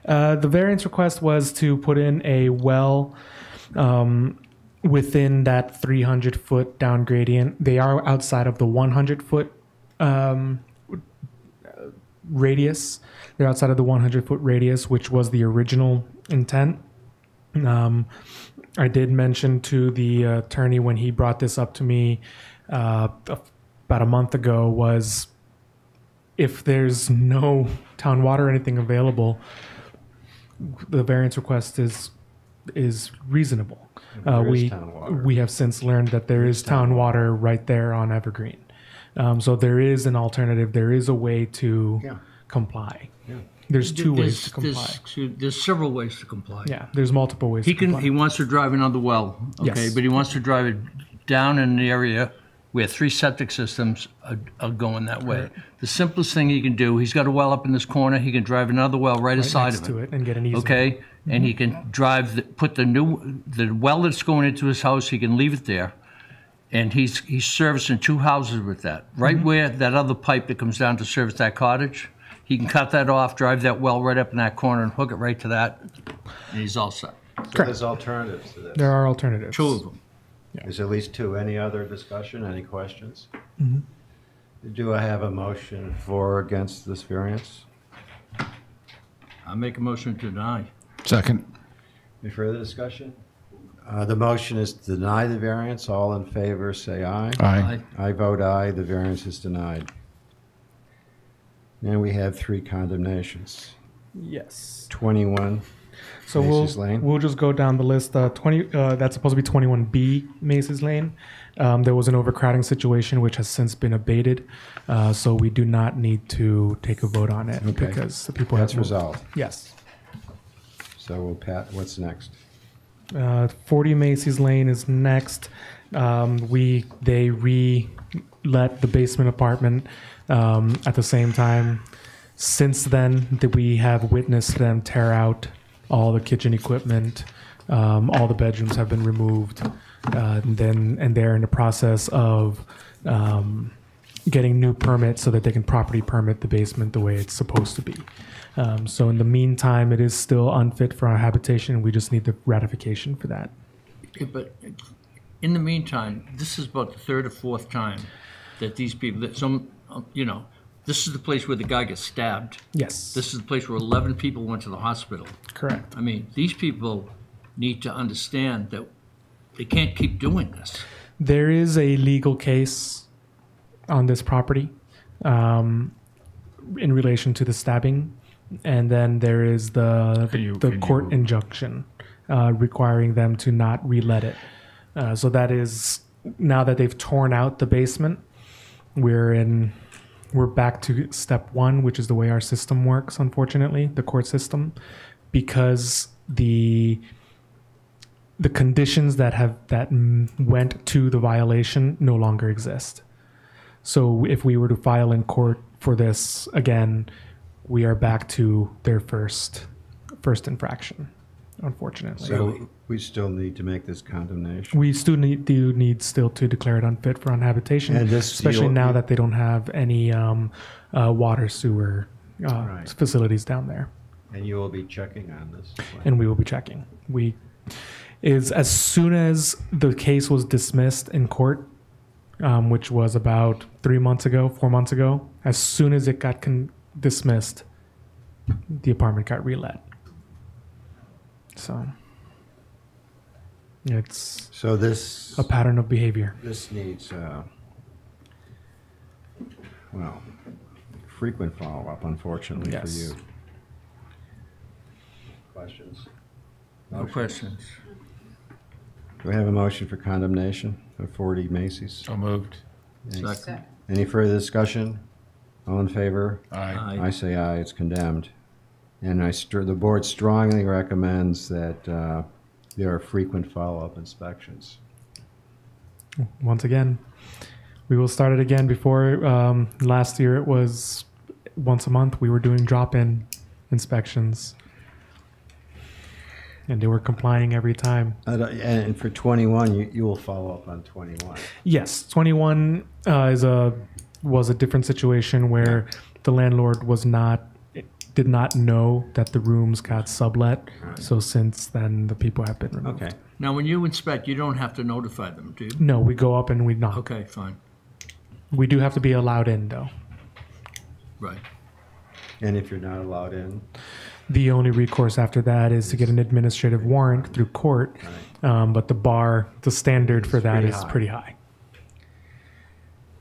The variance request was to put in a well within that 300-foot down gradient. They are outside of the 100-foot radius. They're outside of the 100-foot radius, which was the original intent. I did mention to the attorney when he brought this up to me about a month ago was if there's no town water or anything available, the variance request is reasonable. We have since learned that there is town water right there on Evergreen. So there is an alternative. There is a way to comply. Yeah. There's 2 ways to comply. There's several ways to comply. Yeah, there's multiple ways to comply. He wants to drive another well, okay, Yes. but he wants to drive it down in an area where 3 septic systems are going that way. Right. The simplest thing he can do, he's got a well up in this corner, he can drive another well right aside next of to it and get an easement. okay, and he can put the well that's going into his house, he can leave it there, and he's servicing 2 houses with that. Right where that other pipe that comes down to service that cottage, he can cut that off, drive that well right up in that corner and hook it right to that, and he's all set. So there's alternatives to this. There are alternatives. 2 of them. There's at least 2. Any other discussion? Any questions? Do I have a motion for or against this variance? I make a motion to deny. Second. Any further discussion? The motion is to deny the variance. All in favor, say aye. Aye. I vote aye. The variance is denied. And we have 3 condemnations. Yes. 21 So Macy's Lane. we'll just go down the list. 20. That's supposed to be 21B Macy's Lane. There was an overcrowding situation which has since been abated, so we do not need to take a vote on it because the people That's have resolved. Yes. So we'll what's next? 40 Macy's Lane is next. They re-let the basement apartment at the same time. Since then, we have witnessed them tear out all the kitchen equipment. All the bedrooms have been removed, and they're in the process of getting new permits so that they can properly permit the basement the way it's supposed to be. So in the meantime, it is still unfit for our habitation. We just need the ratification for that. Yeah, but in the meantime, this is about the 3rd or 4th time that these people, this is the place where the guy gets stabbed. Yes. This is the place where 11 people went to the hospital. Correct. I mean, these people need to understand that they can't keep doing this. There is a legal case on this property in relation to the stabbing, and then there is the court injunction requiring them to not re-let it. So that is, now that they've torn out the basement, we're back to step 1, which is the way our system works, unfortunately, the court system, because the the conditions that went to the violation no longer exist. So if we were to file in court for this again, we are back to their first infraction, unfortunately. So we still need to make this condemnation. We still need to declare it unfit for habitation, And this- especially now that they don't have any water sewer Right. facilities down there. And you will be checking on this. And we will be checking. As soon as the case was dismissed in court, which was about 4 months ago, as soon as it got dismissed, the apartment got relet. So it's So this a pattern of behavior. this needs frequent follow-up, unfortunately Yes. for you. Questions? No questions. Do we have a motion for condemnation of 40 Macy's? So moved. Second. Any further discussion? All in favor? Aye. I say aye, it's condemned. And the board strongly recommends that there are frequent follow-up inspections. Once again, we will start it again. Before last year, it was once a month. We were doing drop-in inspections, and they were complying every time. And for 21, you will follow up on 21. Yes, 21 was a different situation where the landlord did not know that the rooms got sublet. So since then, the people have been removed. Okay. Now, when you inspect, you don't have to notify them, do you? No, we go up and we knock. Okay, fine. We do have to be allowed in, though. Right. And if you're not allowed in? The only recourse after that is to get an administrative warrant through court. But the standard for that is pretty high.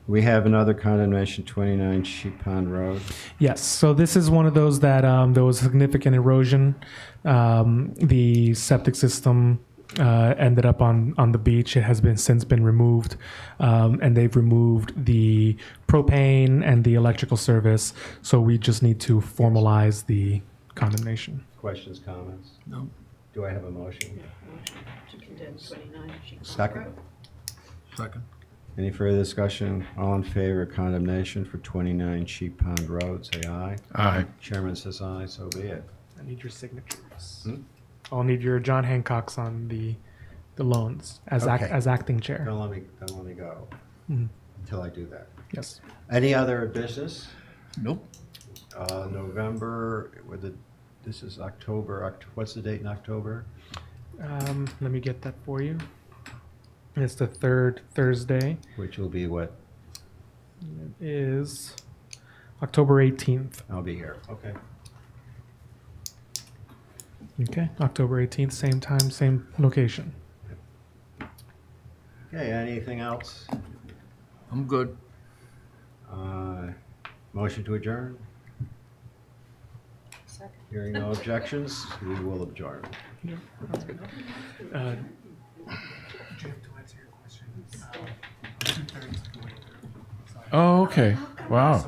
We have another condemnation, 29 Sheep Pond Road. Yes. So this is one of those that there was significant erosion. The septic system ended up on the beach. It has since been removed, and they've removed the propane and the electrical service. So we just need to formalize the condemnation. Questions, comments? No. Do I have a motion? Motion to condemn 29 Sheep Pond Second. Road. Second. Any further discussion? All in favor of condemnation for 29 Sheep Pond Road, say aye. Aye. Chairman says aye, so be it. I need your signatures. Hmm? I'll need your John Hancock's on the loans as Okay. as acting chair. Don't let me go Mhm. until I do that. Yes. Any other business? Nope. November, this is October. What's the date in October? Let me get that for you. It's the third Thursday. Which will be what? It is October 18th. I'll be here. Okay. Okay, October 18th, same time, same location. Okay, anything else? I'm good. Motion to adjourn? Second. Hearing no objections, we will adjourn. Oh, okay. Wow.